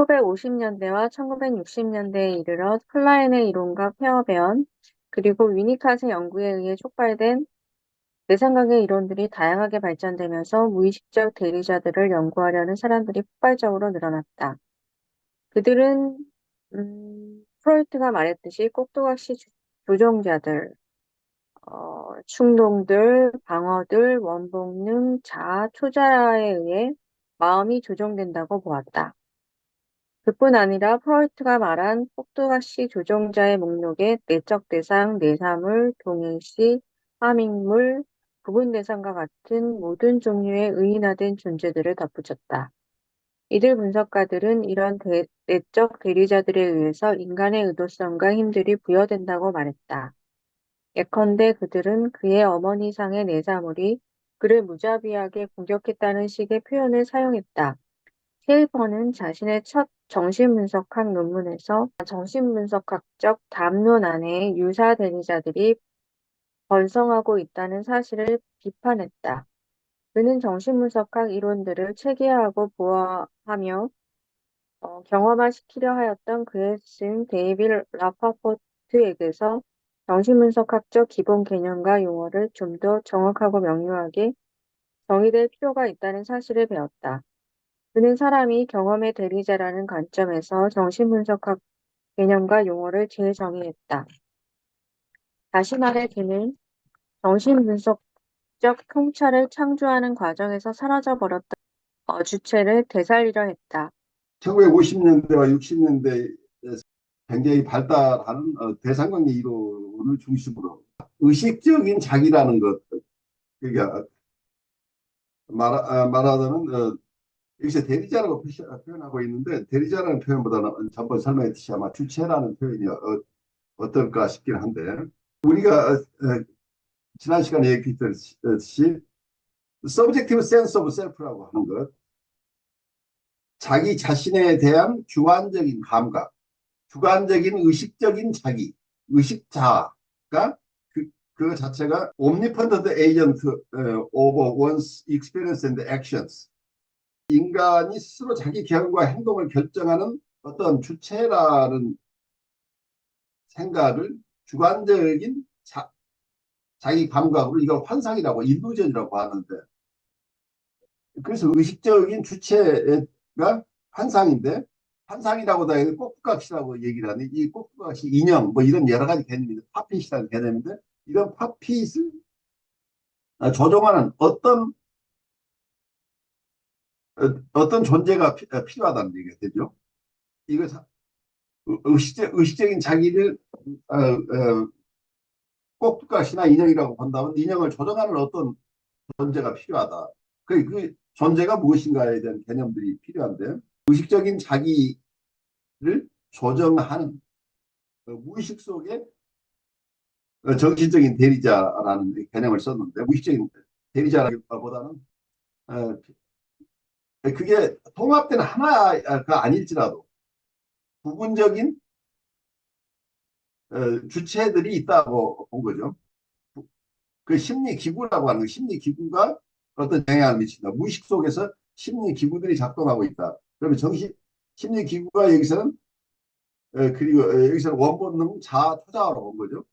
1950년대와 1960년대에 이르러 클라인의 이론과 페어배언, 그리고 위니캇의 연구에 의해 촉발된 내상각의 이론들이 다양하게 발전되면서 무의식적 대리자들을 연구하려는 사람들이 폭발적으로 늘어났다. 그들은 프로이트가 말했듯이 꼭두각시 조종자들, 충동들, 방어들, 원본능, 자아, 초자아에 의해 마음이 조종된다고 보았다. 그뿐 아니라 프로이트가 말한 꼭두각시 조종자의 목록에 내적 대상, 내사물, 동일시, 함익물, 부분 대상과 같은 모든 종류의 의인화된 존재들을 덧붙였다. 이들 분석가들은 이런 내적 대리자들에 의해서 인간의 의도성과 힘들이 부여된다고 말했다. 예컨대 그들은 그의 어머니상의 내사물이 그를 무자비하게 공격했다는 식의 표현을 사용했다. 셰이퍼는 자신의 첫 정신분석학 논문에서 정신분석학적 담론 안에 유사 대리자들이 번성하고 있다는 사실을 비판했다. 그는 정신분석학 이론들을 체계화하고 보완하며 경험화시키려 하였던 그의 스승 데이빗 라파포트에게서 정신분석학적 기본 개념과 용어를 좀 더 정확하고 명료하게 정의될 필요가 있다는 사실을 배웠다. 그는 사람이 경험의 대리자라는 관점에서 정신분석학 개념과 용어를 재정의했다. 다시 말해 그는 정신분석적 통찰을 창조하는 과정에서 사라져버렸던 주체를 되살리려 했다. 1950년대와 60년대에 굉장히 발달하는 대상관계 이론을 중심으로 의식적인 자기라는 것, 그러니까 말하자면 여기서 대리자라고 표현하고 있는데, 대리자라는 표현보다는 전번 설명했듯이 아마 주체라는 표현이 어떨까 싶긴 한데, 우리가 지난 시간에 얘기했듯이 subjective sense of self라고 하는 것, 자기 자신에 대한 주관적인 감각, 주관적인 의식적인 자기, 의식자가 그 자체가 omnipotent agent over one's experience and actions. 인간이 스스로 자기 경험과 행동을 결정하는 어떤 주체라는 생각을 주관적인 자기 감각으로 이걸 환상이라고 일루전이라고 하는데, 그래서 의식적인 주체가 환상인데, 환상이라고도 해도 꼭두각시라고 얘기를 하는, 이 꼭두각시 인형 뭐 이런 여러 가지 개념인데, 팝핏이라는 개념인데, 이런 팝핏을 조종하는 어떤 존재가 필요하다는 얘기가 되죠. 이거 의식적인 자기를 꼭두각시나 인형이라고 본다면 인형을 조종하는 어떤 존재가 필요하다. 그 존재가 무엇인가에 대한 개념들이 필요한데, 의식적인 자기를 조정하는 무의식 속에 정신적인 대리자라는 개념을 썼는데, 무의식적인 대리자라기보다는 그게 통합된 하나가 아닐지라도 부분적인 주체들이 있다고 본 거죠. 그 심리기구라고 하는, 심리기구가 어떤 영향을 미친다. 무의식 속에서 심리기구들이 작동하고 있다. 그러면 심리기구가 여기서는 그리고 여기서는 원본능 자아 투자로 본 거죠.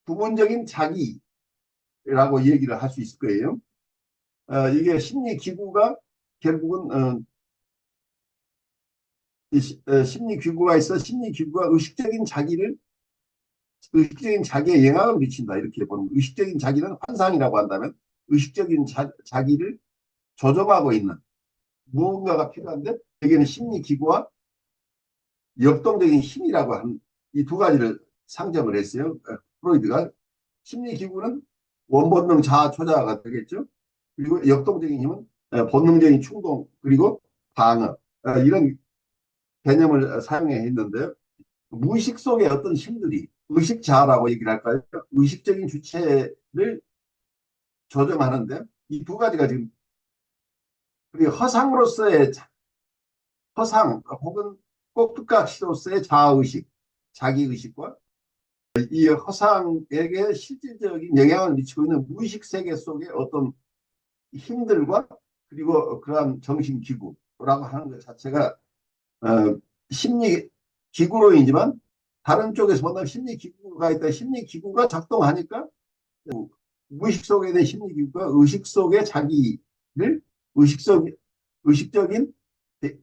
부분적인 자기라고 얘기를 할 수 있을 거예요. 이게 심리기구가 결국은 심리기구가 있어, 심리기구가 의식적인 자기에 영향을 미친다, 이렇게 보는 거예요. 의식적인 자기는 환상이라고 한다면 의식적인 자기를 조종하고 있는 무언가가 필요한데, 여기는 심리기구와 역동적인 힘이라고 하는 이 두 가지를 상정을 했어요. 프로이드가. 심리기구는 원본능 자아 초자아가 되겠죠. 그리고 역동적인 힘은 본능적인 충동, 그리고 방어, 이런 개념을 사용해 했는데, 무의식 속의 어떤 힘들이, 의식자라고 얘기를 할까요? 의식적인 주체를 조정하는데, 이 두 가지가 지금, 그리고 허상 혹은 꼭두각시로서의 자아의식, 자기의식과 이 허상에게 실질적인 영향을 미치고 있는 무의식 세계 속의 어떤 힘들과, 그리고 그러한 정신기구라고 하는 것 자체가 심리 기구로이지만 다른 쪽에서 본다면 심리 기구가 있다. 심리 기구가 작동하니까 무의식 속에 있는 심리 기구가 의식 속의 자기를 의식 속 의식적인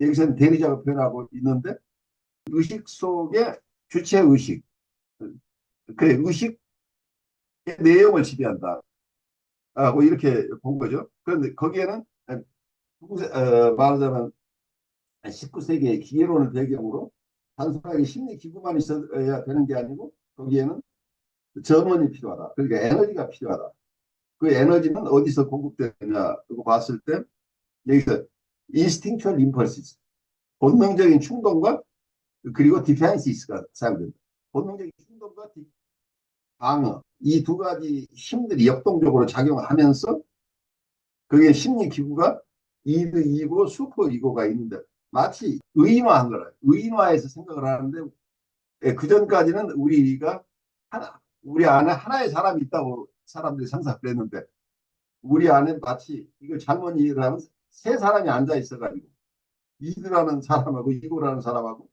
여기서는 대리자가 표현하고 있는데 의식 속의 주체 의식 그 의식의 내용을 지배한다. 하고 이렇게 본 거죠. 그런데 거기에는 말하자면 19세기의 기계론을 배경으로 단순하게 심리 기구만 있어야 되는 게 아니고 거기에는 전원이 필요하다. 그러니까 에너지가 필요하다. 그 에너지는 어디서 공급되느냐고 봤을 때 여기서 instinctual impulses 본능적인 충동과 그리고 defenses가 사용됩니다. 본능적인 충동과 방어 이 두 가지 힘들이 역동적으로 작용하면서 그게 심리 기구가 이드 이고 슈퍼 이고가 있는데 마치 의인화한 거라. 의인화해서 생각을 하는데 그 전까지는 우리가 우리 안에 하나의 사람이 있다고 사람들이 상상을 했는데 우리 안에 마치 이걸 잘못 이해를 하면 세 사람이 앉아 있어가지고 이드라는 사람하고 이고라는 사람하고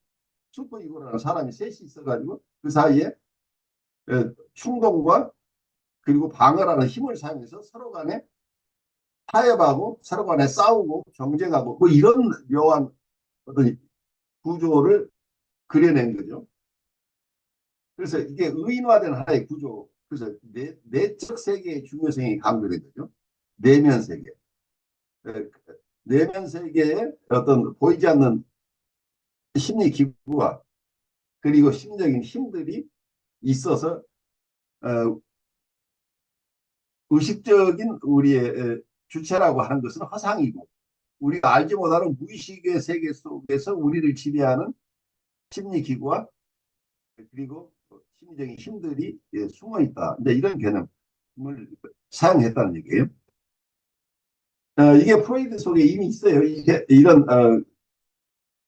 슈퍼 이고라는 사람이 셋이 있어가지고 그 사이에 충동과 그리고 방어라는 힘을 사용해서 서로 간에 타협하고 서로 간에 싸우고 경쟁하고 뭐 이런 묘한 어떤 구조를 그려낸 거죠. 그래서 이게 의인화된 하나의 구조. 그래서 내적 세계의 중요성이 강조된 거죠. 내면 세계. 내면 세계에 어떤 보이지 않는 심리 기구와 그리고 심적인 힘들이 있어서 어, 의식적인 우리의 주체라고 하는 것은 허상이고 우리가 알지 못하는 무의식의 세계 속에서 우리를 지배하는 심리 기구와 그리고 심리적인 힘들이 숨어 있다. 이제 이런 개념을 사용했다는 얘기예요. 이게 프로이드 속에 이미 있어요.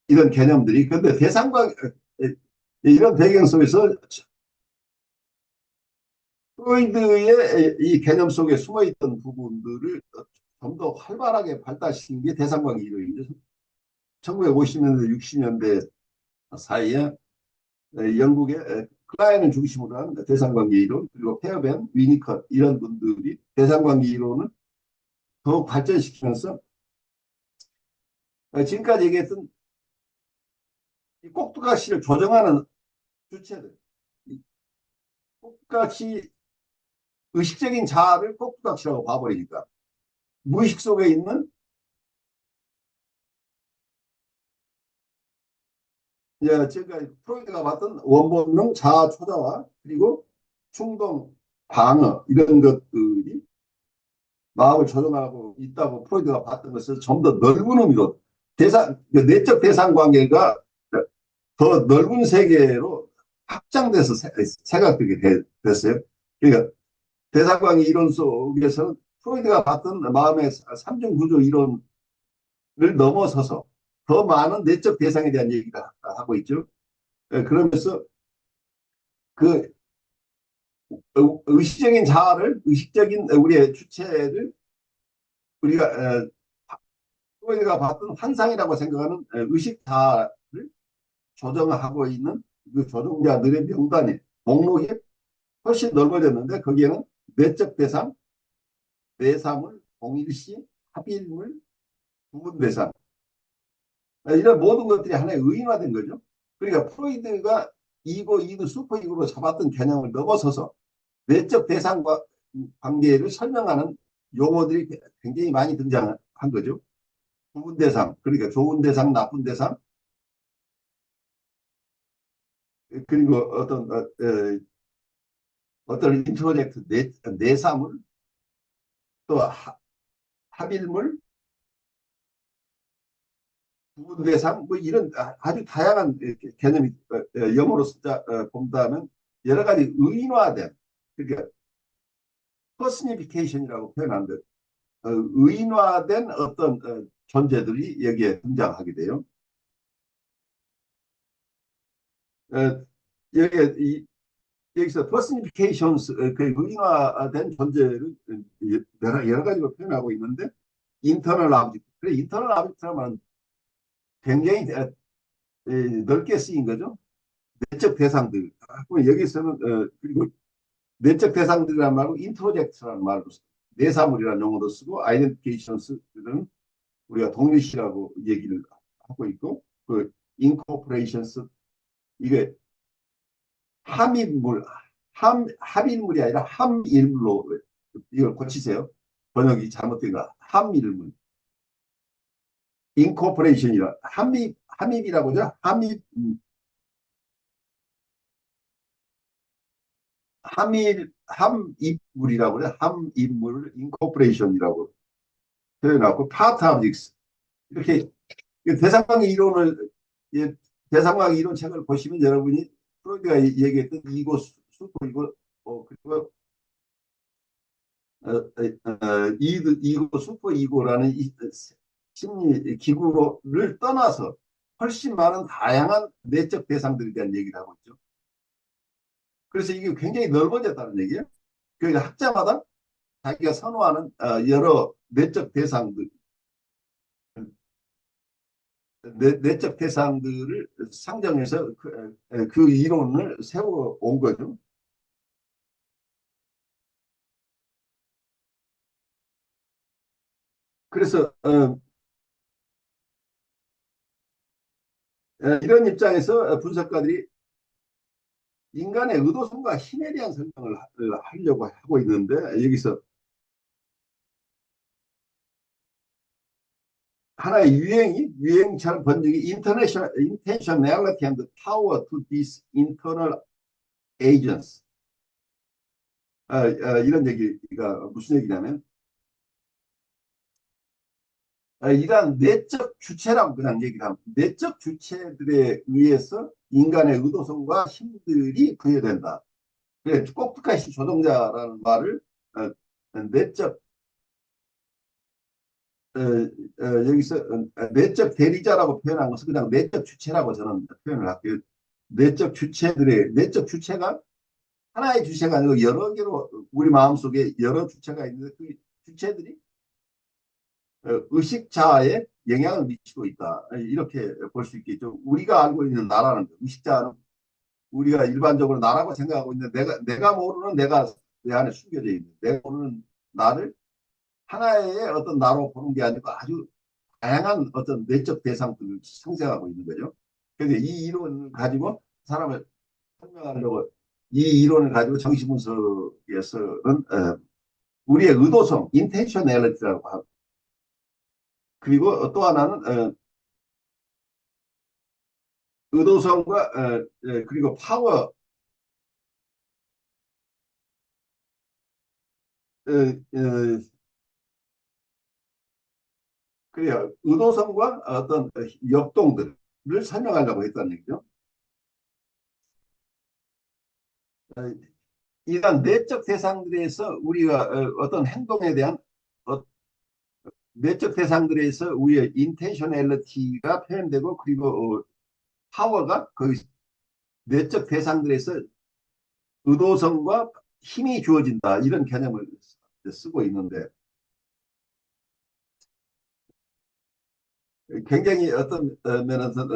이런 개념들이. 그런데 대상과 이런 배경 속에서 프로이드의 이 개념 속에 숨어 있던 부분들을 좀 더 활발하게 발달시킨 게 대상관계 이론이죠. 1950년대, 60년대 사이에 영국의 클라이언을 중심으로 한 대상관계 이론 그리고 페어벤, 위니컷 이런 분들이 대상관계 이론을 더욱 발전시키면서 지금까지 얘기했던 이 꼭두각시를 조정하는 주체들, 이 꼭두각시 의식적인 자아를 꼭두각시라고 봐버리니까 무의식 속에 있는 지금까지 프로이드가 봤던 원본능, 자아 초자와 그리고 충동, 방어 이런 것들이 마음을 조정하고 있다고 프로이드가 봤던 것을 좀 더 넓은 의미로 내적 대상 관계가 더 넓은 세계로 확장돼서 생각되게 됐어요. 그러니까 대상관계 이론 속에서는 프로이드가 봤던 마음의 삼중 구조 이론을 넘어서서 더 많은 내적 대상에 대한 얘기를 하고 있죠. 그러면서 그 의식적인 자아를 의식적인 우리의 주체를 우리가 프로이드가 봤던 환상이라고 생각하는 의식 자아를 조정하고 있는 그 조종자들의 명단이 목록이 훨씬 넓어졌는데 거기에는 내적 대상, 내사물, 동일시, 합일물, 부분 대상 이런 모든 것들이 하나의 의인화된 거죠. 그러니까 프로이드가 이고, 이도, 슈퍼 이고로 잡았던 개념을 넘어서서 내적 대상과 관계를 설명하는 용어들이 굉장히 많이 등장한 거죠. 부분 대상, 그러니까 좋은 대상, 나쁜 대상, 그리고 어떤 인트로젝트, 내사물, 또 합일물, 부분 대상, 뭐 이런 아주 다양한 개념이 영어로 숫자 본다면 여러 가지 의인화된, 그러니까 퍼스니피케이션이라고 표현하는데 의인화된 어떤 존재들이 여기에 등장하게 돼요. 어, 여기에 여기서 personifications 그 의인화된 존재를 여러 가지로 표현하고 있는데 internal object. 그래 internal object라면 굉장히 넓게 쓰인 거죠. 내적 대상들. 여기서는 그리고 내적 대상들이란 말고 인트로젝트라는 말도 쓰고 내사물이라는 용어도 쓰고 아이덴티케이션스는 우리가 동일시라고 얘기를 하고 있고 그 인코퍼레이션스 이게 함인물 합일물이 아니라 함일물로 이걸 고치세요. 번역이 잘못된 거 함일물 인코퍼레이션이라 함입이라고 하죠. 함입물이라고 그래. 함입물 인코퍼레이션이라고 표현하고 파트 오브젝트 이렇게 대상관계 이론을 예, 대상관계 이론 책을 보시면 여러분이 프로이드가 얘기했던 이고 슈퍼 이고 그리고 이고 슈퍼 이고라는 이 심리 기구를 떠나서 훨씬 많은 다양한 내적 대상들에 대한 얘기를 하고 있죠. 그래서 이게 굉장히 넓어졌다는 얘기예요. 그러니까 학자마다 자기가 선호하는 여러 내적 대상들 내적 대상들을 상정해서 그 이론을 세워 온 거죠. 그래서 이런 입장에서 분석가들이 인간의 의도성과 힘에 대한 설명을 하려고 하고 있는데 여기서 하나의 유행처럼 번역이 intentionality and power to these internal agents. 이런 얘기가 무슨 얘기냐면 이러한 내적 주체라고 그냥 얘기를 합니다. 내적 주체들에 의해서 인간의 의도성과 힘들이 부여된다. 그래, 꼭두카시 조종자라는 말을 내적 여기서 내적 대리자라고 표현한 것은 그냥 내적 주체라고 저는 표현을 할게요. 내적 주체가 하나의 주체가 아니고 여러 개로 우리 마음속에 여러 주체가 있는데 그 주체들이 의식자에 영향을 미치고 있다. 이렇게 볼 수 있겠죠. 우리가 알고 있는 나라는 의식자는 우리가 일반적으로 나라고 생각하고 있는 내가 모르는 내가 내 안에 숨겨져 있는 내가 모르는 나를 하나의 어떤 나로 보는 게 아니고 아주 다양한 어떤 내적 대상들을 상생하고 있는 거죠. 그래서 이 이론을 가지고 사람을 설명하려고 이 이론을 가지고 정신분석에서는 우리의 의도성, intentionality라고 하고 그리고 또 하나는 의도성과 그리고 파워 어, 어, 그래요. 의도성과 어떤 역동들을 설명하려고 했다는 얘기죠. 이러한 내적 대상들에서 우리가 어떤 행동에 대한 내적 대상들에서 우리의 인텐셔널리티가 표현되고 그리고 파워가 그 내적 대상들에서 의도성과 힘이 주어진다 이런 개념을 쓰고 있는데 굉장히 어떤 면에서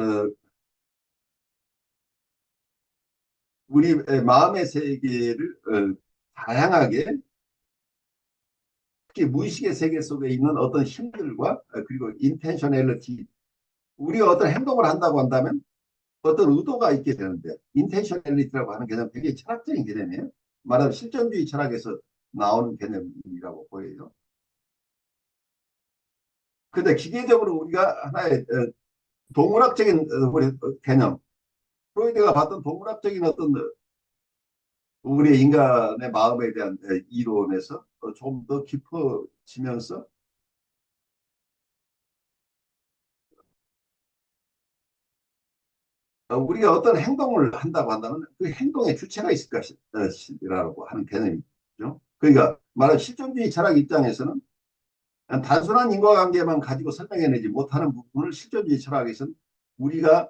우리 마음의 세계를 다양하게 특히 무의식의 세계 속에 있는 어떤 힘들과 그리고 인텐셔널리티 우리가 어떤 행동을 한다고 한다면 어떤 의도가 있게 되는데 인텐셔널리티라고 하는 개념은 굉장히 철학적인 개념이에요. 말하자면 실존주의 철학에서 나오는 개념이라고 보여요. 근데 기계적으로 우리가 하나의 동물학적인 개념 프로이드가 봤던 동물학적인 어떤 우리 인간의 마음에 대한 이론에서 좀 더 깊어지면서 우리가 어떤 행동을 한다고 한다면 그 행동의 주체가 있을 것이라고 하는 개념이죠. 그러니까 말하자면 실존주의 철학 입장에서는 단순한 인과관계만 가지고 설명해내지 못하는 부분을 실존주의 철학에서는 우리가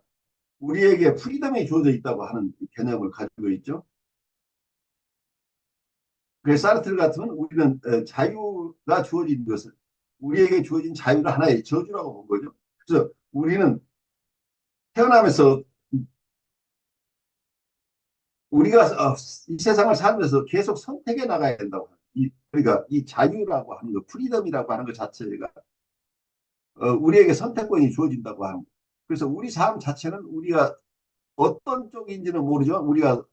우리에게 프리덤이 주어져 있다고 하는 개념을 가지고 있죠. 그래서 사르트르 같으면 우리는 자유가 주어진 것을 우리에게 주어진 자유를 하나의 저주라고 본 거죠. 그래서 우리는 태어나면서 우리가 이 세상을 살면서 계속 선택해 나가야 된다고. 그러니까 이 자유라고 하는 거, 프리덤이라고 하는 것 자체가 우리에게 선택권이 주어진다고 하는 거. 그래서 우리 삶 자체는 우리가 어떤 쪽인지는 모르죠. 우리가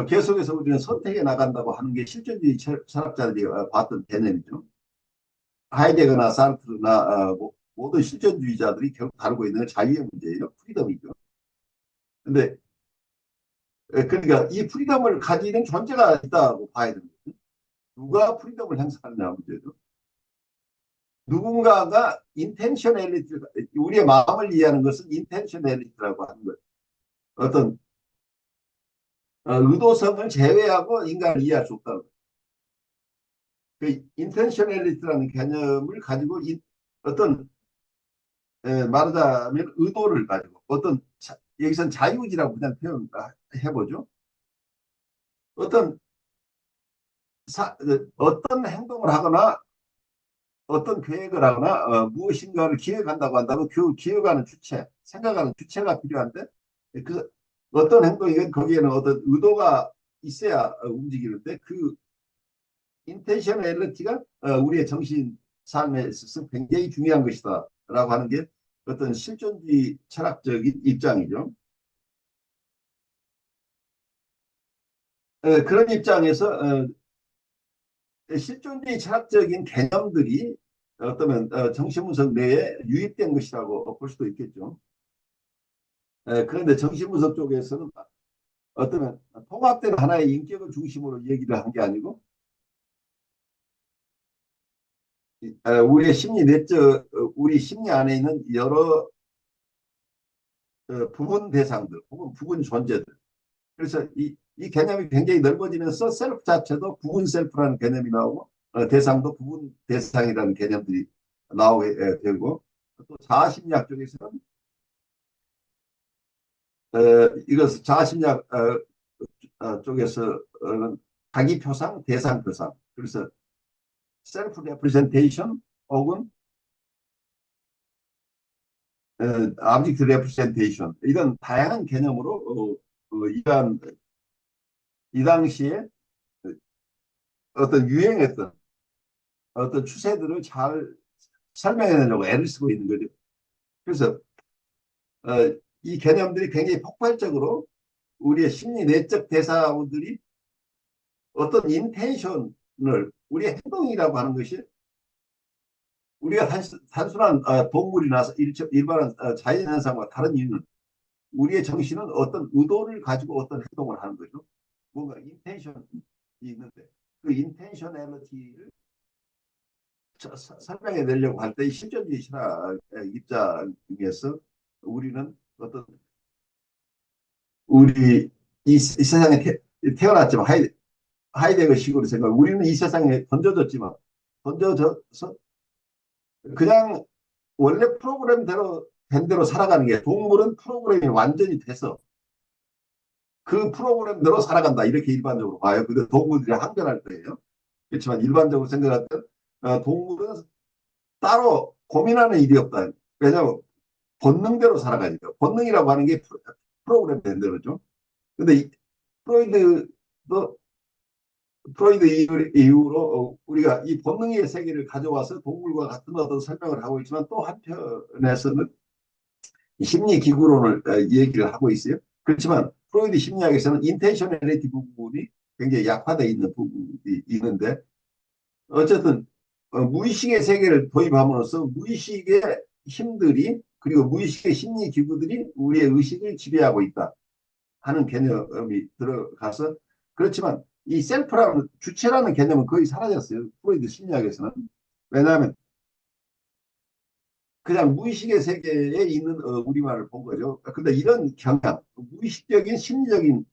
계속해서 우리는 선택해 나간다고 하는 게 실존주의 철학자들이 봤던 개념이죠. 하이데거나 사르트르나 모든 실존주의자들이 결국 다루고 있는 자유의 문제예요. 프리덤이죠. 근데 그러니까 이 프리덤을 가지는 존재가 있다고 봐야 됩니다. 누가 프리덤을 행사하느냐 문제죠. 누군가가 인텐셔널리티, 우리의 마음을 이해하는 것은 인텐셔널리티라고 하는 것. 어떤 의도성을 제외하고 인간을 이해할 수 없다는 것. 그 인텐셔널리티라는 개념을 가지고 어떤 말하자면 의도를 가지고 어떤 여기선 자유지라고 그냥 표현해보죠. 어떤 어떤 행동을 하거나 어떤 계획을 하거나 무엇인가를 기획한다고 한다면 그 기획하는 주체, 생각하는 주체가 필요한데 그 어떤 행동이건 거기에는 어떤 의도가 있어야 움직이는데 그 인텐셔널리티가 우리의 정신 삶에 있어서 굉장히 중요한 것이다라고 하는 게 어떤 실존주의 철학적인 입장이죠. 그런 입장에서 실존주의 철학적인 개념들이 어쩌면 정신분석 내에 유입된 것이라고 볼 수도 있겠죠. 그런데 정신분석 쪽에서는 어쩌면 통합된 하나의 인격을 중심으로 얘기를 한 게 아니고 우리의 심리 내적 우리 심리 안에 있는 여러 부분 대상들 혹은 부분 존재들. 그래서 이 개념이 굉장히 넓어지면서 셀프 자체도 부분 셀프라는 개념이 나오고 대상도 부분 대상이라는 개념들이 나오게 되고 또 자아심리학 쪽에서는 어, 이것을 자아심리학 쪽에서는 자기 표상, 대상 표상. 그래서 셀프 레프레젠테이션 혹은 아브젝트 레프레젠테이션 이런 다양한 개념으로 이 당시에 어떤 유행했던 어떤 추세들을 잘 설명해내려고 애를 쓰고 있는 거죠. 그래서 이 개념들이 굉장히 폭발적으로 우리의 심리 내적 대사들이 어떤 인텐션을 우리의 행동이라고 하는 것이 우리가 단순한 동물이나 일반한 자연현상과 다른 이유는 우리의 정신은 어떤 의도를 가지고 어떤 행동을 하는 거죠. 뭔가 인텐션이 있는데 그 인텐셔널리티를 설명해 내려고 할 때 실존주의 신학 입장에서 우리는 어떤 우리 이 세상에 태어났지만 하이데거 식으로 생각 우리는 이 세상에 던져졌지만 던져져서 그냥 원래 프로그램대로 된 대로 살아가는 게 동물은 프로그램이 완전히 돼서 그 프로그램대로 살아간다 이렇게 일반적으로 봐요. 근데 동물들이 항변할 거예요. 그렇지만 일반적으로 생각할 때 동물은 따로 고민하는 일이 없다. 왜냐하면 본능대로 살아가니까 본능이라고 하는 게 프로그램 된 대로죠. 근데 프로이드도 프로이드 이후로 우리가 이 본능의 세계를 가져와서 동물과 같은 어떤 설명을 하고 있지만 또 한편에서는 심리 기구론을 얘기를 하고 있어요. 그렇지만 프로이드 심리학에서는 인텐셔널리티 부분이 굉장히 약화되어 있는 부분이 있는데 어쨌든 무의식의 세계를 도입함으로써 무의식의 힘들이 그리고 무의식의 심리 기구들이 우리의 의식을 지배하고 있다 하는 개념이 들어가서 그렇지만 이 셀프라는 주체라는 개념은 거의 사라졌어요. 프로이드 심리학에서는. 왜냐하면 그냥 무의식의 세계에 있는 우리말을 본 거죠. 근데 이런 경향, 무의식적인 심리적인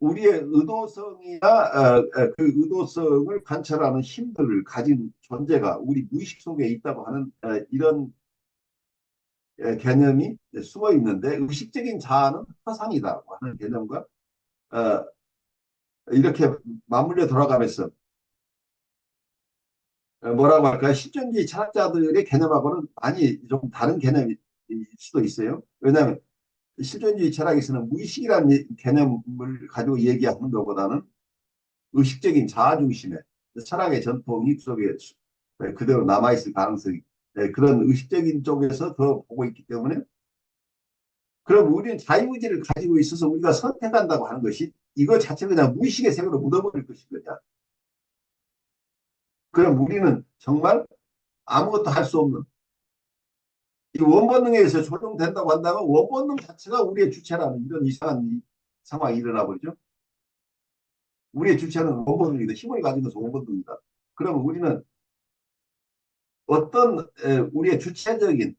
우리의 의도성이나 그 의도성을 관찰하는 힘들을 가진 존재가 우리 무의식 속에 있다고 하는 이런 개념이 숨어 있는데 의식적인 자아는 허상이다고 하는 개념과 어, 이렇게 맞물려 돌아가면서 뭐라고 할까요? 실존주의 철학자들의 개념하고는 많이 좀 다른 개념이 수도 있어요. 왜냐하면 실존주의 철학에서는 무의식이라는 개념을 가지고 얘기하는 것보다는 의식적인 자아 중심의 철학의 전통이 속에 그대로 남아있을 가능성이 그런 의식적인 쪽에서 더 보고 있기 때문에 그럼 우리는 자유의지를 가지고 있어서 우리가 선택한다고 하는 것이 이거 자체가 그냥 무의식의 세계로 묻어버릴 것인 거냐. 그럼 우리는 정말 아무것도 할 수 없는 이 원본능에 의해서 조종된다고 한다면 원본능 자체가 우리의 주체라는 이런 이상한 상황이 일어나 버리죠. 우리의 주체는 원본능이다. 힘을 가진 것은 원본능이다. 그러면 우리는 어떤 우리의 주체적인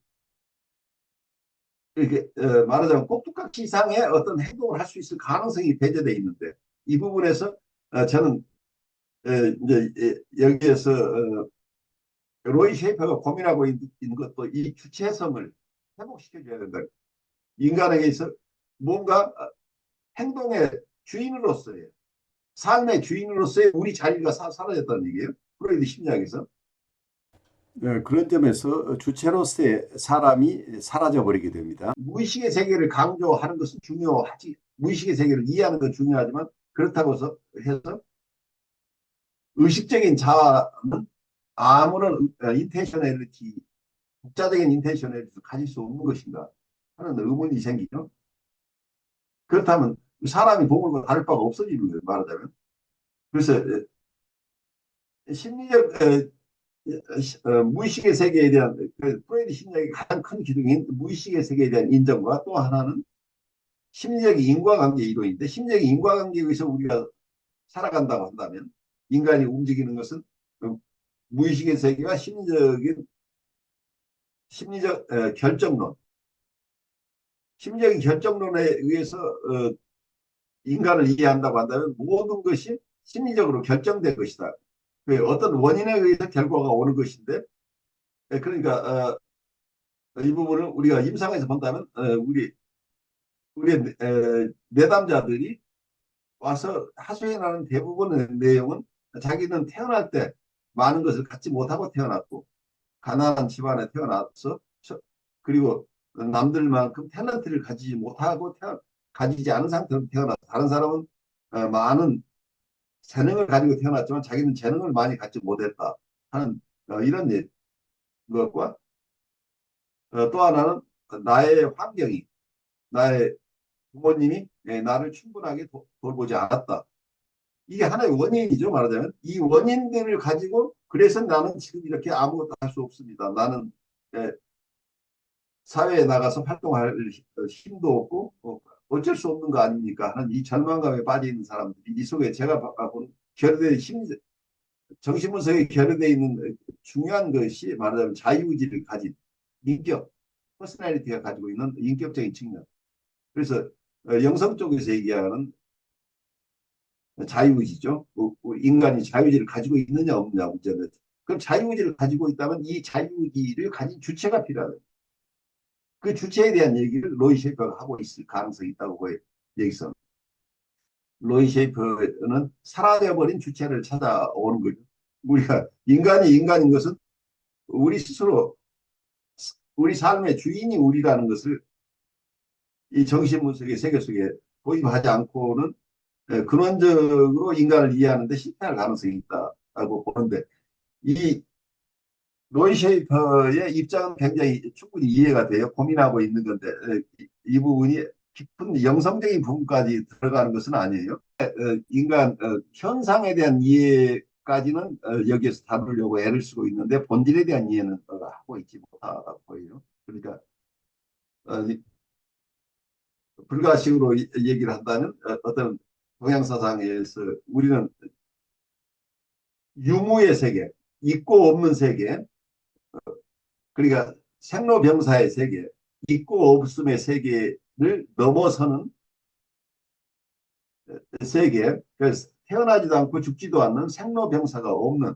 이렇게 말하자면 꼭두각시 이상의 어떤 행동을 할 수 있을 가능성이 배제되어 있는데 이 부분에서 저는 이제 여기에서 로이 셰이퍼가 고민하고 있는 것도 이 주체성을 회복시켜줘야 된다. 인간에게 있어 뭔가 행동의 주인으로서의 삶의 주인으로서의 우리 자리가 사라졌다는 얘기예요. 프로이드 심리학에서. 그런 점에서 주체로서의 사람이 사라져버리게 됩니다. 무의식의 세계를 강조하는 것은 중요하지. 무의식의 세계를 이해하는 건 중요하지만 그렇다고 해서 의식적인 자아는 아무런 인텐셔널리티, 독자적인 인텐셔널리티를 가질 수 없는 것인가 하는 의문이 생기죠. 그렇다면 사람이 동물과 다를 바가 없어지는 거예요. 말하자면. 그래서 심리적 무의식의 세계에 대한 프로이드 심리학의 가장 큰 기둥인 무의식의 세계에 대한 인정과 또 하나는 심리적인 인과관계 이론인데 심리적인 인과관계에 의해서 우리가 살아간다고 한다면 인간이 움직이는 것은 무의식의 세계가 심리적 결정론 심리적인 결정론에 의해서 인간을 이해한다고 한다면 모든 것이 심리적으로 결정된 것이다. 그 어떤 원인에 의해서 결과가 오는 것인데 그러니까 이 부분을 우리가 임상에서 본다면 우리 내담자들이 와서 하소연하는 대부분의 내용은 자기는 태어날 때 많은 것을 갖지 못하고 태어났고 가난한 집안에 태어나서 그리고 남들만큼 탤런트를 가지지 못하고 가지지 않은 상태로 태어났어. 다른 사람은 많은 재능을 가지고 태어났지만 자기는 재능을 많이 갖지 못했다 하는 이런 것과 또 하나는 나의 환경이 나의 부모님이 나를 충분하게 돌보지 않았다. 이게 하나의 원인이죠. 말하자면 이 원인들을 가지고 그래서 나는 지금 이렇게 아무것도 할 수 없습니다. 나는 사회에 나가서 활동할 힘도 없고 어쩔 수 없는 거 아닙니까 하는 이 절망감에 빠져 있는 사람들이 이 속에 제가 본 결여된 정신분석에 결여되어 있는 중요한 것이 말하자면 자유의지를 가진 인격, 퍼스널리티가 가지고 있는 인격적인 측면. 그래서 영성 쪽에서 얘기하는 자유의지죠. 인간이 자유의지를 가지고 있느냐 없느냐 문제는. 그럼 자유의지를 가지고 있다면 이 자유의지를 가진 주체가 필요하다. 그 주체에 대한 얘기를 로이 셰이퍼가 하고 있을 가능성이 있다고 보여요. 여기서. 로이 셰이퍼는 사라져버린 주체를 찾아오는 거죠. 우리가 인간이 인간인 것은 우리 스스로 우리 삶의 주인이 우리라는 것을 이 정신분석의 세계 속에 도입하지 않고는 근원적으로 인간을 이해하는데 실패할 가능성이 있다고 보는데 이 로이 셰이퍼의 입장은 굉장히 충분히 이해가 돼요. 고민하고 있는 건데 이 부분이 깊은 영성적인 부분까지 들어가는 것은 아니에요. 인간 현상에 대한 이해까지는 여기에서 다루려고 애를 쓰고 있는데 본질에 대한 이해는 하고 있지 못하다고 보여요. 그러니까 어, 불가식으로 얘기를 한다면 어떤 동양사상에서 우리는 유무의 세계, 있고 없는 세계, 그러니까 생로병사의 세계, 있고 없음의 세계를 넘어서는 세계, 그래서 태어나지도 않고 죽지도 않는 생로병사가 없는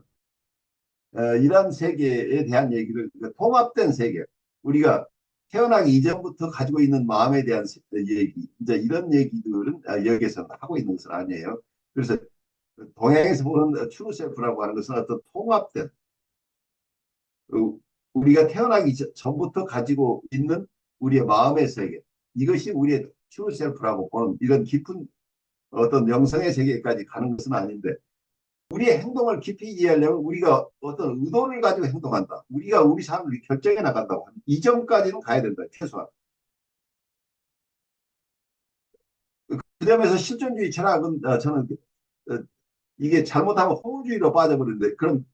이러한 세계에 대한 얘기를 그러니까 통합된 세계, 우리가 태어나기 이전부터 가지고 있는 마음에 대한 얘기, 이제 이런 얘기들은 여기에서 하고 있는 것은 아니에요. 그래서 동양에서 보는 트루셀프라고 하는 것은 어떤 통합된 우리가 태어나기 전부터 가지고 있는 우리의 마음의 세계, 이것이 우리의 트루 셀프라고 보는 이런 깊은 어떤 영성의 세계까지 가는 것은 아닌데, 우리의 행동을 깊이 이해하려면 우리가 어떤 의도를 가지고 행동한다. 우리가 우리 삶을 결정해 나간다고 하는 이 점까지는 가야 된다. 최소한. 그 점에서 실존주의 철학은 저는 어, 이게 잘못하면 허무주의로 빠져버리는데, 그럼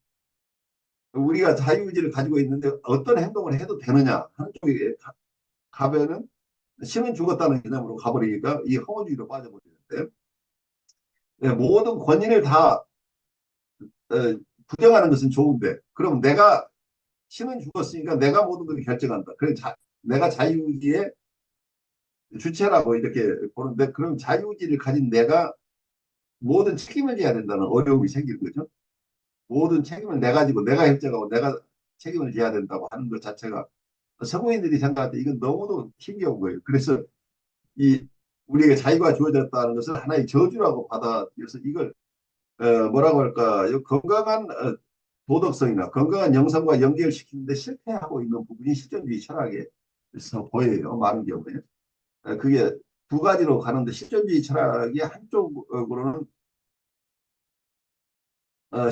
우리가 자유의지를 가지고 있는데 어떤 행동을 해도 되느냐 하는 쪽에 가면은 신은 죽었다는 개념으로 가버리니까 이 허무주의로 빠져버리는데, 모든 권위를 다 어, 부정하는 것은 좋은데, 그럼 내가 신은 죽었으니까 내가 모든 걸 결정한다. 그래 내가 자유의지의 주체라고 이렇게 보는데, 그럼 자유의지를 가진 내가 모든 책임을 져야 된다는 어려움이 생기는 거죠. 모든 책임을 내가 지고 내가 결정하고 내가 책임을 져야 된다고 하는 것 자체가 서구인들이 생각할 때 이건 너무도 힘겨운 거예요. 그래서 이 우리에게 자유가 주어졌다는 것을 하나의 저주라고 받아들여서 이걸 뭐라고 할까, 건강한 도덕성이나 건강한 영성과 연결시키는데 실패하고 있는 부분이 실존주의 철학에서 보여요. 많은 경우에. 그게 두 가지로 가는데, 실존주의 철학이 한쪽으로는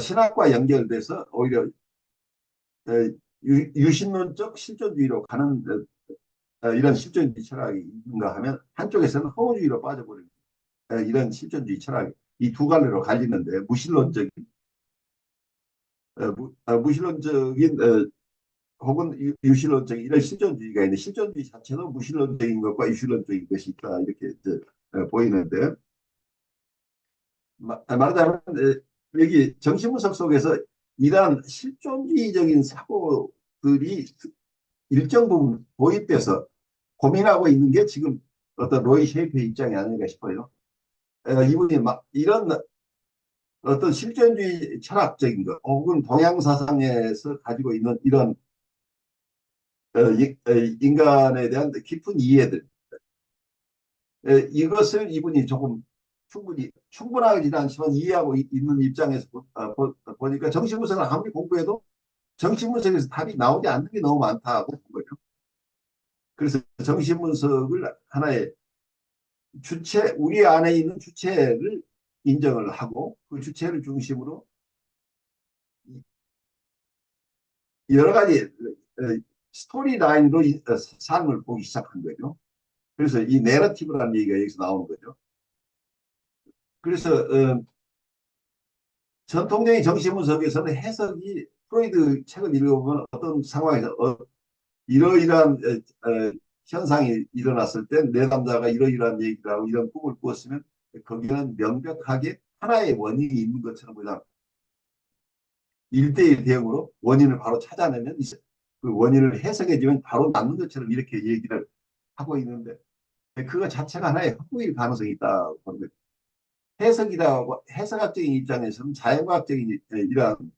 신학과 연결돼서 오히려 유신론적 실존주의로 가는 이런 실존주의 철학이 있는가 하면, 한쪽에서는 허무주의로 빠져버리는 이런 실존주의 철학이 이 두 갈래로 갈리는데, 무신론적인 혹은 유실론적인 이런 실존주의가 있는데, 실존주의 자체는 무신론적인 것과 유실론적인 것이 있다 이렇게 보이는데, 말하자면 여기 정신분석 속에서 이러한 실존주의적인 사고들이 일정 부분 도입돼서 고민하고 있는 게 지금 어떤 로이 셰이프의 입장이 아닌가 싶어요. 이분이 막 이런 어떤 실존주의 철학적인 것 혹은 동양 사상에서 가지고 있는 이런 인간에 대한 깊은 이해들, 이것을 이분이 조금 충분하지는 않지만 이해하고 있는 입장에서 보니까 정신분석을 아무리 공부해도 정신분석에서 답이 나오지 않는 게 너무 많다고 본 거죠. 그래서 정신분석을 하나의 우리 안에 있는 주체를 인정을 하고, 그 주체를 중심으로 여러 가지 스토리 라인으로 삶을 보기 시작한 거죠. 그래서 이 내러티브라는 얘기가 여기서 나오는 거죠. 그래서 전통적인 정신분석에서는 해석이, 프로이드 책을 읽어보면 어떤 상황에서 이러이러한 현상이 일어났을 때 내담자가 이러이러한 얘기를 하고 이런 꿈을 꾸었으면 거기는 명백하게 하나의 원인이 있는 것처럼 그냥 1대1 대응으로 원인을 바로 찾아내면 그 원인을 해석해주면 바로 낫는 것처럼 이렇게 얘기를 하고 있는데, 그거 자체가 하나의 헛구일 가능성이 있다고 보는 거죠. 해석이라고, 해석학적인 입장에서는 자연과학적인 이러한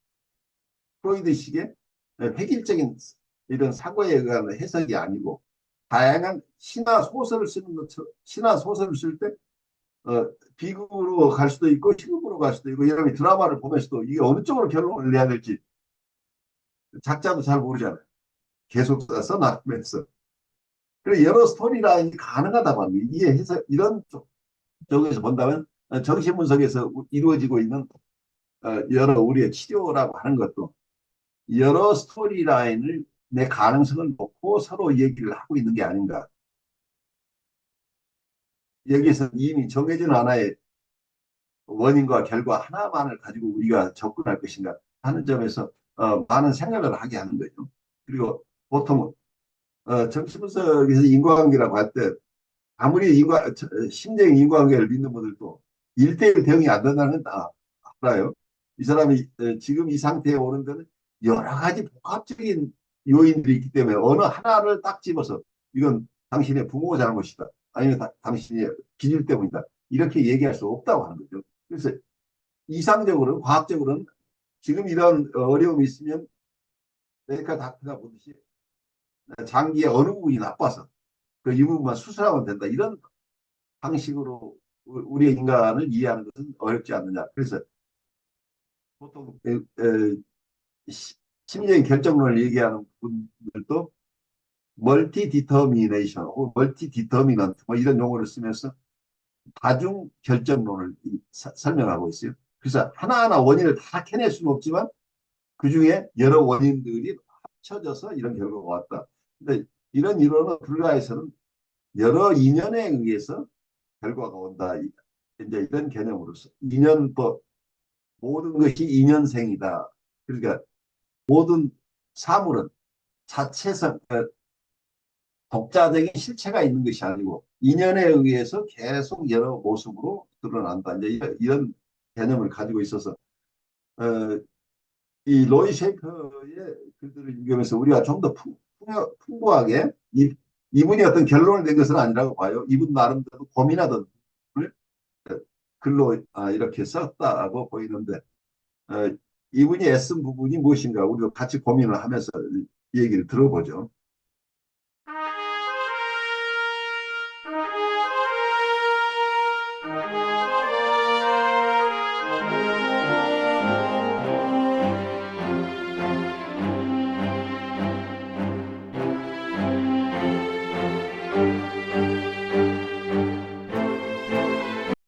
프로이드식의 획일적인 이런 사고에 의한 해석이 아니고, 다양한 신화 소설을 쓰는 것처럼, 신화 소설을 쓸 때 비극으로 갈 수도 있고 희극으로 갈 수도 있고, 여러분이 드라마를 보면서도 이게 어느 쪽으로 결론을 내야 될지 작자도 잘 모르잖아요. 계속 써나가면서. 그래 여러 스토리라인이 가능하다고 합니다. 이해해서 이런 쪽에서 본다면 정신분석에서 이루어지고 있는 여러 우리의 치료라고 하는 것도 여러 스토리라인을 내 가능성을 놓고 서로 얘기를 하고 있는 게 아닌가. 여기서 이미 정해진 하나의 원인과 결과 하나만을 가지고 우리가 접근할 것인가 하는 점에서 많은 생각을 하게 하는 거죠. 그리고 보통 정신분석에서 인과관계라고 할 때, 아무리 심적인 인과관계를 믿는 분들도 1대1 대응이 안 된다는 건 알아요. 이 사람이 지금 이 상태에 오는 데는 여러 가지 복합적인 요인들이 있기 때문에 어느 하나를 딱 집어서 이건 당신의 부모 잘못이다, 아니면 당신의 기질 때문이다, 이렇게 얘기할 수 없다고 하는 거죠. 그래서 이상적으로는, 과학적으로는 지금 이런 어려움이 있으면 메디컬 닥터가 보듯이 장기의 어느 부분이 나빠서 그 이 부분만 수술하면 된다, 이런 방식으로 우리의 인간을 이해하는 것은 어렵지 않느냐. 그래서 보통 심리적인 결정론을 얘기하는 분들도 멀티 디터미네이션, 멀티 디터미넌트 뭐 이런 용어를 쓰면서 다중 결정론을 설명하고 있어요. 그래서 하나하나 원인을 다 캐낼 수는 없지만 그 중에 여러 원인들이 합쳐져서 이런 결과가 왔다. 근데 이런 이론은 불가에서는 여러 인연에 의해서 결과가 온다. 이제 이런 개념으로서 인연법, 모든 것이 인연생이다. 그러니까 모든 사물은 자체성, 독자적인 실체가 있는 것이 아니고 인연에 의해서 계속 여러 모습으로 드러난다. 이제 이런 개념을 가지고 있어서 어, 이 로이 셰이퍼의 글들을 읽으면서 우리가 좀 더 풍부하게 이분이 어떤 결론을 낸 것은 아니라고 봐요. 이분 나름대로 고민하던 부분을 글로 이렇게 썼다고 보이는데 어, 이분이 애쓴 부분이 무엇인가 우리도 같이 고민을 하면서 얘기를 들어보죠.